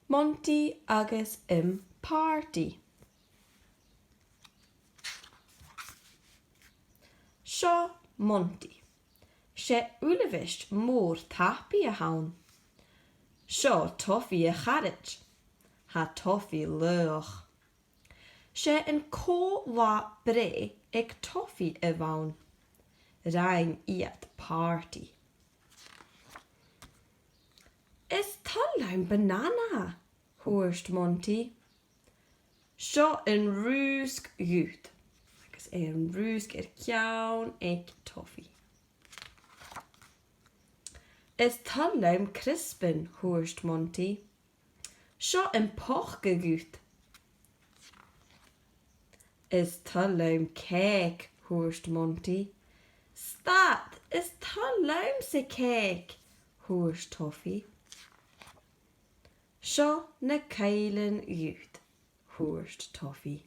Monty agus party. Seo Monty. sé ullivist mór tapi a haun. Seo toffee a charit. Ha toffee leuch. sé an cóhá bre ag toffee a bhaun. Rain iad party. Is tallein banana, thuairst Monty. Seo an rúsg gút. Agus é an rúsg ar ceann ag toffee. Is tallein crispin, thuairst Monty. Seo an pochge gút. Is tallein cake, thuairst Monty. Stat, is tallein sa cake, thuairst toffee. Seo na cailen gút, thuairst toffee.